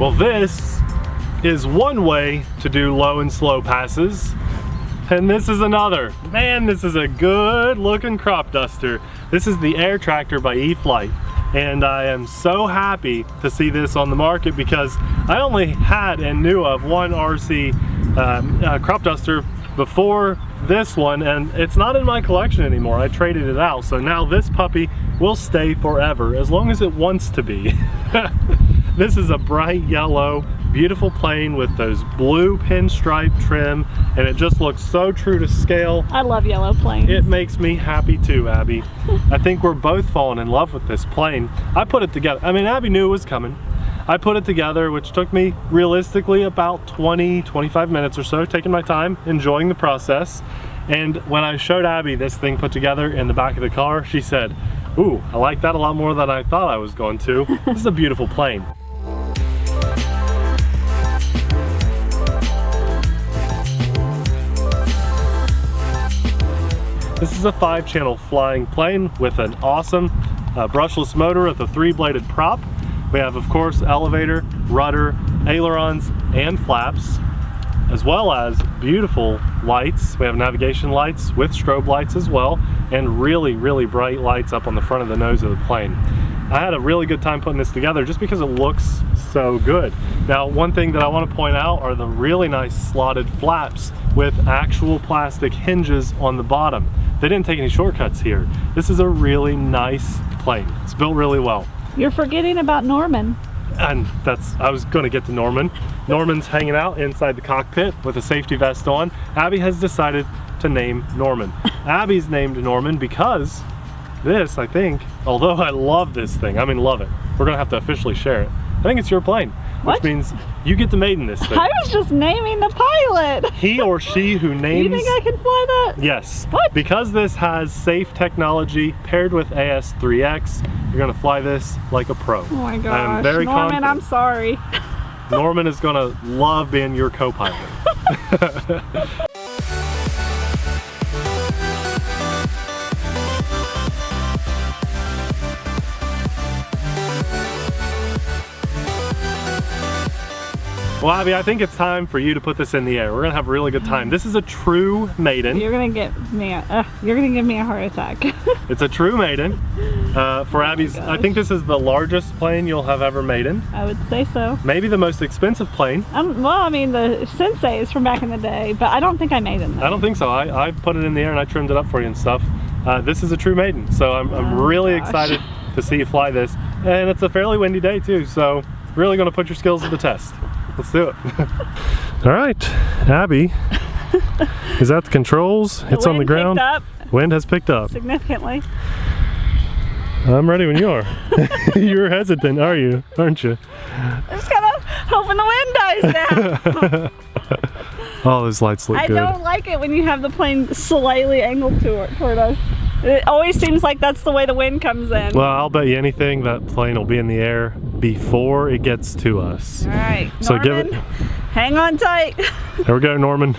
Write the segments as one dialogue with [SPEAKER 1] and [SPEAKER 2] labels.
[SPEAKER 1] Well, this is one way to do low and slow passes, and this is another. Man, this is a good looking crop duster. This is the Air Tractor by E-flite, and I am so happy to see this on the market because I only had and knew of one RC crop duster before this one, and it's not in my collection anymore. I traded it out, so now this puppy will stay forever as long as it wants to be. This is a bright yellow, beautiful plane with those blue pinstripe trim, and it just looks so true to scale.
[SPEAKER 2] I love yellow planes.
[SPEAKER 1] It makes me happy too, Abby. I think we're both falling in love with this plane. I put it together. I mean, Abby knew it was coming. I put it together, which took me realistically about 20-25 minutes or so, taking my time, enjoying the process. And when I showed Abby this thing put together in the back of the car, she said, "Ooh, I like that a lot more than I thought I was going to." This is a beautiful plane. This is a 5-channel flying plane with an awesome brushless motor with a 3-bladed prop. We have, of course, elevator, rudder, ailerons, and flaps, as well as beautiful lights. We have navigation lights with strobe lights as well, and really, really bright lights up on the front of the nose of the plane. I had a really good time putting this together just because it looks so good. Now, one thing that I want to point out are the really nice slotted flaps with actual plastic hinges on the bottom. They didn't take any shortcuts here. This is a really nice plane. It's built really well.
[SPEAKER 2] You're forgetting about Norman.
[SPEAKER 1] And I was gonna get to Norman. Norman's hanging out inside the cockpit with a safety vest on. Abby has decided to name Norman. Abby's named Norman because this, I think, although I love this thing, I mean love it, we're gonna have to officially share it. I think it's your plane, which means you get to maiden this thing.
[SPEAKER 2] I was just naming the pilot.
[SPEAKER 1] He or she who names...
[SPEAKER 2] You think I can fly that?
[SPEAKER 1] Yes.
[SPEAKER 2] What?
[SPEAKER 1] Because this has safe technology paired with AS3X, you're gonna fly this like a pro.
[SPEAKER 2] Oh my gosh,
[SPEAKER 1] I'm very
[SPEAKER 2] Norman,
[SPEAKER 1] confident.
[SPEAKER 2] I'm sorry.
[SPEAKER 1] Norman is gonna love being your co-pilot. Well, Abby, I think it's time for you to put this in the air. We're gonna have a really good time. This is a true maiden.
[SPEAKER 2] You're gonna give me a heart attack.
[SPEAKER 1] It's a true maiden. For Abby's, I think this is the largest plane you'll have ever maiden.
[SPEAKER 2] I would say so.
[SPEAKER 1] Maybe the most expensive plane.
[SPEAKER 2] Well, I mean, the Sensei is from back in the day, but I don't think I made it.
[SPEAKER 1] I don't think so. I put it in the air and I trimmed it up for you and stuff. This is a true maiden, so I'm really excited to see you fly this. And it's a fairly windy day too, so really gonna put your skills to the test. Let's do it. All right, Abby is at the controls. It's on the ground. Wind has picked up
[SPEAKER 2] significantly.
[SPEAKER 1] I'm ready when you are. You're hesitant, are you? Aren't you?
[SPEAKER 2] I'm just kind of hoping the wind dies down.
[SPEAKER 1] Oh, those lights look good.
[SPEAKER 2] I don't like it when you have the plane slightly angled toward us. It always seems like that's the way the wind comes in.
[SPEAKER 1] Well, I'll bet you anything that plane will be in the air before it gets to us.
[SPEAKER 2] All right,
[SPEAKER 1] so
[SPEAKER 2] Norman,
[SPEAKER 1] give it.
[SPEAKER 2] Hang on tight.
[SPEAKER 1] There we go, Norman.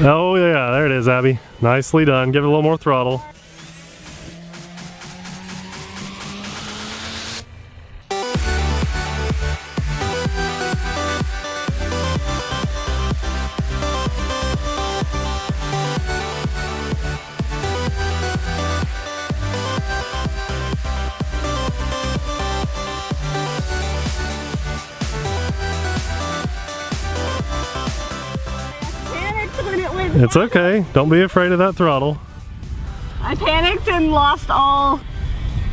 [SPEAKER 1] Oh yeah, there it is, Abby. Nicely done. Give it a little more throttle. It's okay. Don't be afraid of that throttle.
[SPEAKER 2] I panicked and lost all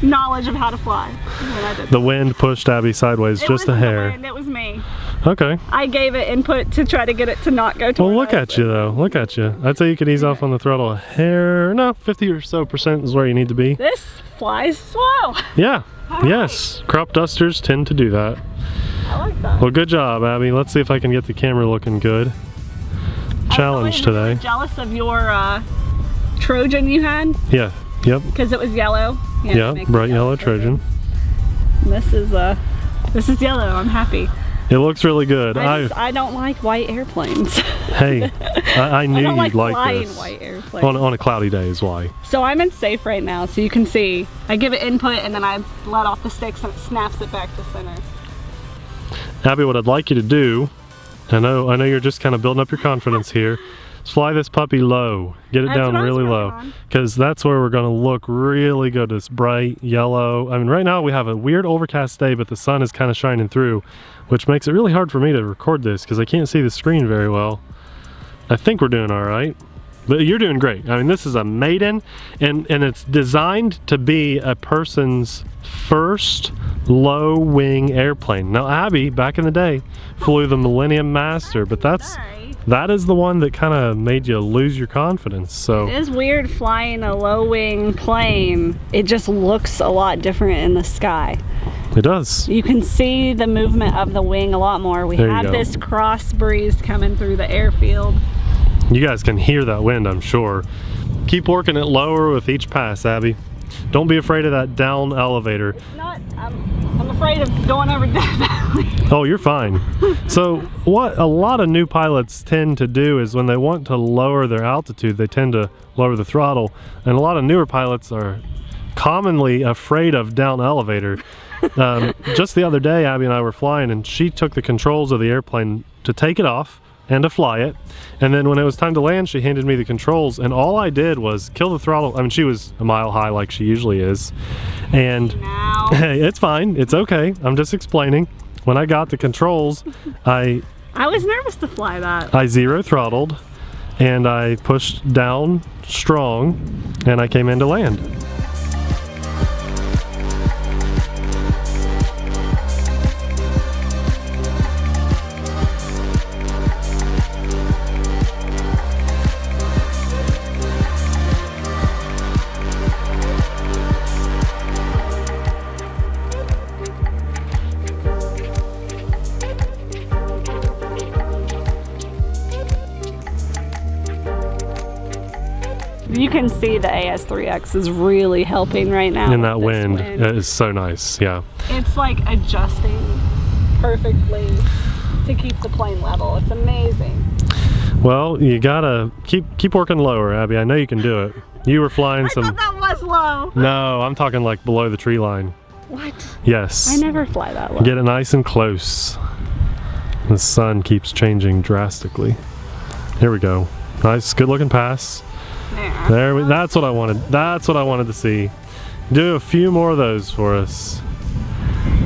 [SPEAKER 2] knowledge of how to fly when I did that.
[SPEAKER 1] The wind pushed Abby sideways just a hair.
[SPEAKER 2] The wind, it was me.
[SPEAKER 1] Okay.
[SPEAKER 2] I gave it input to try to get it to not go toward
[SPEAKER 1] Well, look at you though. Look at you. I'd say you could ease off on the throttle a hair. No, 50 or so % is where you need to be.
[SPEAKER 2] This flies slow.
[SPEAKER 1] Yeah.
[SPEAKER 2] All
[SPEAKER 1] yes. Right. Crop dusters tend to do that.
[SPEAKER 2] I like that.
[SPEAKER 1] Well, good job, Abby. Let's see if I can get the camera looking good. Challenge today.
[SPEAKER 2] I was jealous of your Trojan you had.
[SPEAKER 1] Yeah. Yep.
[SPEAKER 2] Because it was yellow.
[SPEAKER 1] Yeah. Bright yellow Trojan.
[SPEAKER 2] And this is yellow. I'm happy.
[SPEAKER 1] It looks really good.
[SPEAKER 2] I don't like white airplanes.
[SPEAKER 1] Hey, I knew you'd like this.
[SPEAKER 2] White airplanes.
[SPEAKER 1] On a cloudy day is why.
[SPEAKER 2] So I'm in safe right now, so you can see. I give it input and then I let off the sticks and it snaps it back to center.
[SPEAKER 1] Abby, what I'd like you to do, I know you're just kind of building up your confidence here, is fly this puppy low. Get it down really low, because that's where we're going to look really good. This bright yellow. I mean, right now we have a weird overcast day, but the sun is kind of shining through, which makes it really hard for me to record this because I can't see the screen very well. I think we're doing all right. But you're doing great. I mean, this is a maiden, and it's designed to be a person's first low wing airplane. Now, Abby, back in the day, flew the Millennium Master, but that is the one that kind of made you lose your confidence. So
[SPEAKER 2] it is weird flying a low wing plane. It just looks a lot different in the sky.
[SPEAKER 1] It does.
[SPEAKER 2] You can see the movement of the wing a lot more. We have this cross breeze coming through the airfield.
[SPEAKER 1] You guys can hear that wind, I'm sure. Keep working it lower with each pass, Abby. Don't be afraid of that down elevator.
[SPEAKER 2] It's not, I'm afraid of going over Death Valley.
[SPEAKER 1] Oh, you're fine. So what a lot of new pilots tend to do is when they want to lower their altitude, they tend to lower the throttle. And a lot of newer pilots are commonly afraid of down elevator. Just the other day, Abby and I were flying, and she took the controls of the airplane to take it off and to fly it, and then when it was time to land, she handed me the controls, and all I did was kill the throttle. I mean, she was a mile high like she usually is, and hey, it's fine, it's okay, I'm just explaining. When I got the controls, I
[SPEAKER 2] was nervous to fly that.
[SPEAKER 1] I zero throttled, and I pushed down strong, and I came in to land.
[SPEAKER 2] You can see the AS3X is really helping right now.
[SPEAKER 1] In that wind, it is so nice, yeah.
[SPEAKER 2] It's like adjusting perfectly to keep the plane level. It's amazing.
[SPEAKER 1] Well, you gotta keep working lower, Abby. I know you can do it. You were flying
[SPEAKER 2] I thought that was low.
[SPEAKER 1] No, I'm talking like below the tree line.
[SPEAKER 2] What?
[SPEAKER 1] Yes.
[SPEAKER 2] I never fly that low.
[SPEAKER 1] Get it nice and close. The sun keeps changing drastically. Here we go. Nice, good looking pass. That's what I wanted. That's what I wanted to see. Do a few more of those for us.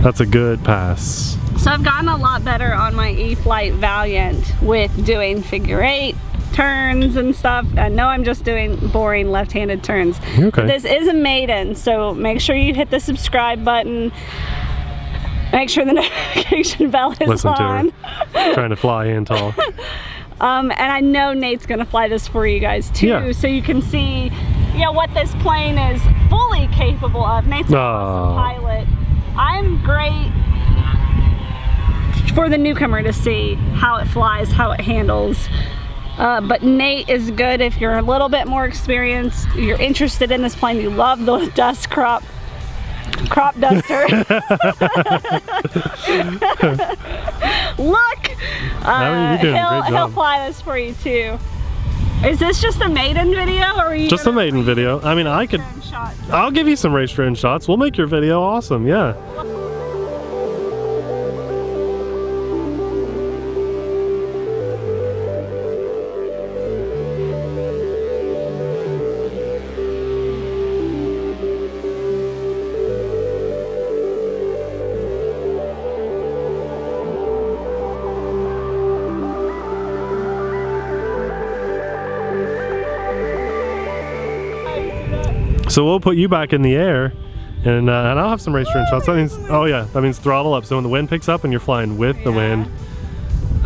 [SPEAKER 1] That's a good pass.
[SPEAKER 2] So I've gotten a lot better on my E-flite Valiant with doing figure 8 turns and stuff. I know I'm just doing boring left-handed turns.
[SPEAKER 1] Okay.
[SPEAKER 2] This is a maiden, so make sure you hit the subscribe button. Make sure the notification bell is
[SPEAKER 1] Listen
[SPEAKER 2] on.
[SPEAKER 1] to her. Trying to fly and talk.
[SPEAKER 2] And I know Nate's gonna fly this for you guys too, so you can see, what this plane is fully capable of. Nate's an awesome pilot. I'm great for the newcomer to see how it flies, how it handles. But Nate is good if you're a little bit more experienced, you're interested in this plane, you love the dust crop duster. Look! He'll fly this for you too. Is this just a maiden video, or are you
[SPEAKER 1] just a maiden video? I mean, I'll give you some race drone shots. We'll make your video awesome, yeah. So we'll put you back in the air, and I'll have some race drone shots. That means, that means throttle up. So when the wind picks up and you're flying with the wind,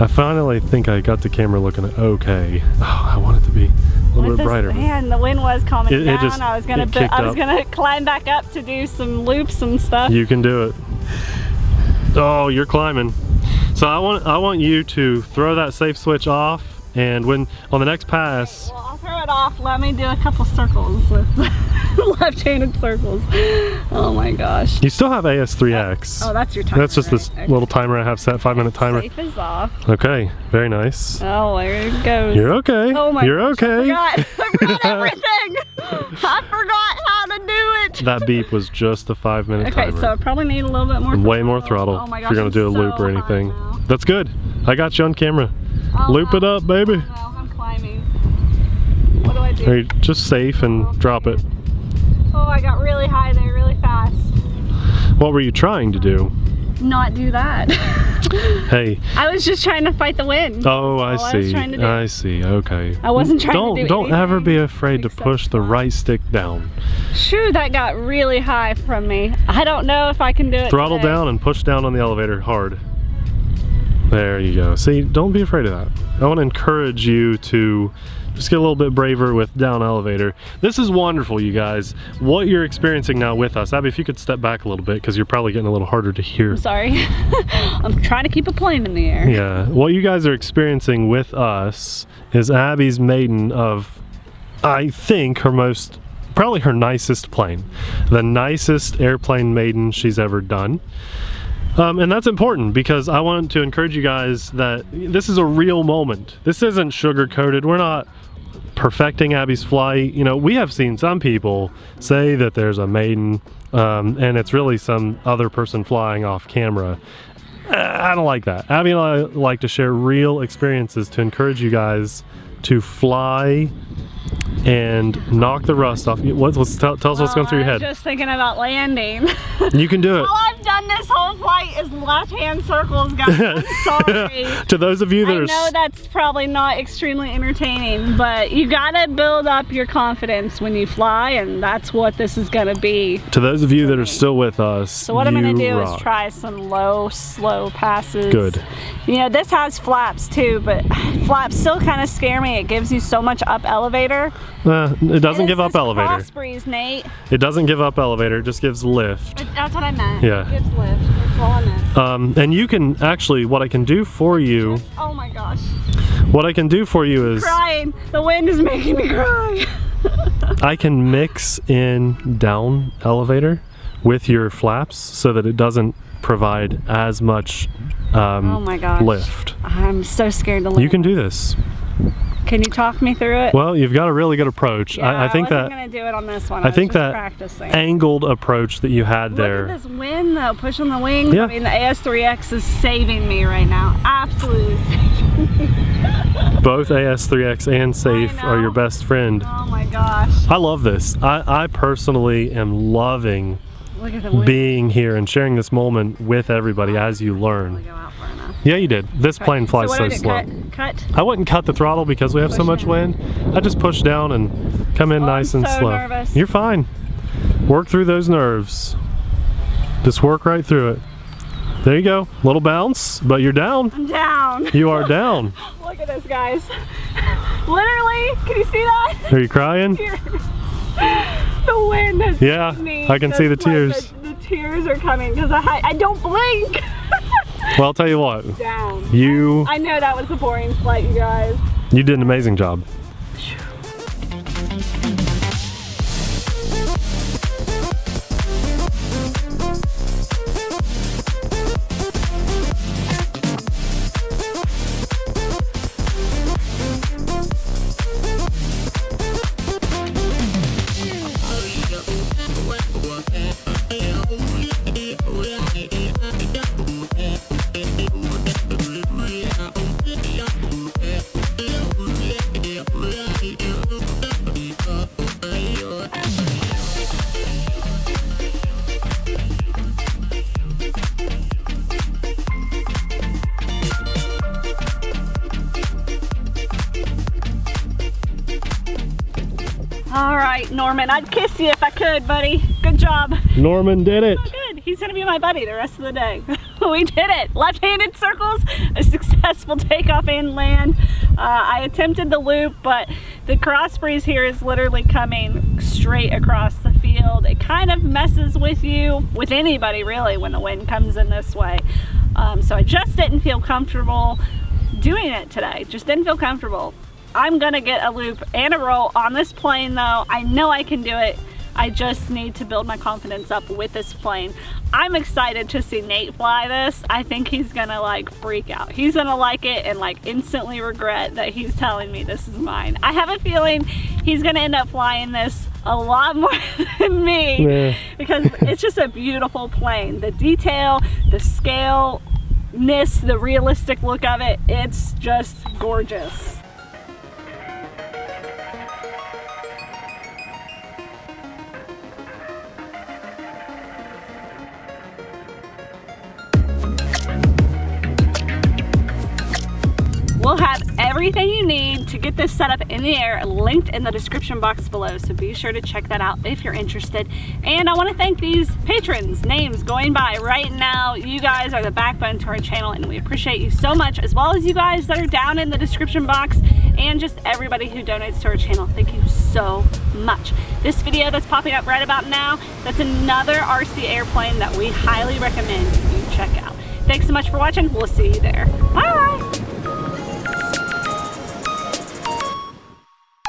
[SPEAKER 1] I finally think I got the camera looking okay. Oh, I want it to be a little bit brighter.
[SPEAKER 2] Man, the wind was calming down. I was gonna climb back up to do some loops and stuff.
[SPEAKER 1] You can do it. Oh, you're climbing. So I want you to throw that safe switch off, and when on the next pass.
[SPEAKER 2] Well, I'll throw it off. Let me do a couple circles with left-handed circles. Oh my gosh.
[SPEAKER 1] You still have AS3X.
[SPEAKER 2] Oh, that's your timer.
[SPEAKER 1] That's just this little timer I have set, 5-minute timer.
[SPEAKER 2] Safe is off.
[SPEAKER 1] Okay, very nice.
[SPEAKER 2] Oh, there it goes.
[SPEAKER 1] You're okay.
[SPEAKER 2] Oh my
[SPEAKER 1] You're
[SPEAKER 2] gosh,
[SPEAKER 1] okay.
[SPEAKER 2] I forgot everything. I forgot how gonna do it.
[SPEAKER 1] That beep was just a 5-minute timer.
[SPEAKER 2] Okay, so I probably need a little bit more
[SPEAKER 1] Way more throttle
[SPEAKER 2] Oh my gosh,
[SPEAKER 1] if you're gonna do a loop or anything. That's good. I got you on camera. Loop it up, baby.
[SPEAKER 2] Oh, no, I'm climbing. What do I do?
[SPEAKER 1] Are you just safe and drop it.
[SPEAKER 2] Oh, I got really high there really fast.
[SPEAKER 1] What were you trying to do?
[SPEAKER 2] Not do that.
[SPEAKER 1] Hey.
[SPEAKER 2] I was just trying to fight the wind.
[SPEAKER 1] Oh, I see. I see. Okay.
[SPEAKER 2] I wasn't trying to do
[SPEAKER 1] Don't ever be afraid to push the right stick down.
[SPEAKER 2] Shoo, that got really high from me. I don't know if I can do it.
[SPEAKER 1] Throttle down and push down on the elevator hard. There you go. See, don't be afraid of that. I want to encourage you to just get a little bit braver with down elevator. This is wonderful, you guys. What you're experiencing now with us. Abby, if you could step back a little bit because you're probably getting a little harder to hear.
[SPEAKER 2] I'm sorry. I'm trying to keep a plane in the air.
[SPEAKER 1] Yeah. What you guys are experiencing with us is Abby's maiden of, I think, probably her nicest plane. The nicest airplane maiden she's ever done. And that's important because I want to encourage you guys that this is a real moment. This isn't sugar-coated. We're not perfecting Abby's flight. You know, we have seen some people say that there's a maiden and it's really some other person flying off camera. I don't like that. Abby and I like to share real experiences to encourage you guys to fly and knock the rust off. Tell us what's going through your head.
[SPEAKER 2] I'm just thinking about landing.
[SPEAKER 1] You can do it.
[SPEAKER 2] All I've done this whole flight is left-hand circles, guys. I'm sorry.
[SPEAKER 1] To those of you that
[SPEAKER 2] I know that's probably not extremely entertaining, but you gotta build up your confidence when you fly, and that's what this is gonna be.
[SPEAKER 1] To those of you that are still with us,
[SPEAKER 2] so what I'm gonna do is try some low, slow passes.
[SPEAKER 1] Good.
[SPEAKER 2] You know, this has flaps too, but flaps still kind of scare me. It gives you so much up elevator.
[SPEAKER 1] It doesn't give up elevator.
[SPEAKER 2] Cross breeze, Nate.
[SPEAKER 1] It doesn't give up elevator, it just gives lift.
[SPEAKER 2] That's what I meant.
[SPEAKER 1] Yeah.
[SPEAKER 2] It gives lift. That's all I meant.
[SPEAKER 1] And you can actually, what I can do for you.
[SPEAKER 2] Oh my gosh.
[SPEAKER 1] What I can do for you is.
[SPEAKER 2] Crying. The wind is making me cry.
[SPEAKER 1] I can mix in down elevator with your flaps so that it doesn't provide as much
[SPEAKER 2] oh my gosh.
[SPEAKER 1] lift.
[SPEAKER 2] I'm so scared to land.
[SPEAKER 1] You can do this.
[SPEAKER 2] Can you talk me through it?
[SPEAKER 1] Well, you've got a really good approach.
[SPEAKER 2] Yeah,
[SPEAKER 1] I think
[SPEAKER 2] wasn't gonna do it on this one.
[SPEAKER 1] I think that
[SPEAKER 2] practicing.
[SPEAKER 1] Angled approach that you had there.
[SPEAKER 2] Look at this wind though, pushing the wings.
[SPEAKER 1] Yeah.
[SPEAKER 2] I mean, the AS3X is saving me right now. Absolutely saving me.
[SPEAKER 1] Both AS3X and Safe are your best friend.
[SPEAKER 2] Oh my gosh.
[SPEAKER 1] I love this. I personally am loving
[SPEAKER 2] Look at the wind.
[SPEAKER 1] being here and sharing this moment with everybody as you learn. Yeah, you did. This plane flies so slow.
[SPEAKER 2] Cut?
[SPEAKER 1] I wouldn't cut the throttle because we have so much wind. I just push down and come in nice and slow.
[SPEAKER 2] Nervous.
[SPEAKER 1] You're fine. Work through those nerves. Just work right through it. There you go. Little bounce, but you're down.
[SPEAKER 2] I'm down.
[SPEAKER 1] You are down.
[SPEAKER 2] Look at this, guys. Literally, can you see that?
[SPEAKER 1] Are you crying?
[SPEAKER 2] The wind has hit me.
[SPEAKER 1] I can see the tears.
[SPEAKER 2] The tears are coming because I don't blink.
[SPEAKER 1] Well, I'll tell you what.
[SPEAKER 2] Down.
[SPEAKER 1] I
[SPEAKER 2] know that was a boring flight, you guys.
[SPEAKER 1] You did an amazing job.
[SPEAKER 2] All right, Norman, I'd kiss you if I could, buddy. Good job.
[SPEAKER 1] Norman did it.
[SPEAKER 2] Oh, good. He's gonna be my buddy the rest of the day. We did it. Left-handed circles, a successful takeoff and land. I attempted the loop, but the cross breeze here is literally coming straight across the field. It kind of messes with you, with anybody really, when the wind comes in this way. So I just didn't feel comfortable doing it today. Just didn't feel comfortable. I'm gonna get a loop and a roll on this plane though. I know I can do it. I just need to build my confidence up with this plane. I'm excited to see Nate fly this. I think he's gonna like freak out. He's gonna like it and like instantly regret that he's telling me this is mine. I have a feeling he's gonna end up flying this a lot more than me,
[SPEAKER 1] Yeah.
[SPEAKER 2] because it's just a beautiful plane. The detail, the scale-ness, the realistic look of it, it's just gorgeous. We'll have everything you need to get this set up in the air linked in the description box below, so be sure to check that out if you're interested. And I want to thank these patrons, names going by right now. You guys are the backbone to our channel and we appreciate you so much, as well as you guys that are down in the description box and just everybody who donates to our channel. Thank you so much. This video that's popping up right about now, that's another RC airplane that we highly recommend you check out. Thanks so much for watching. We'll see you there. Bye!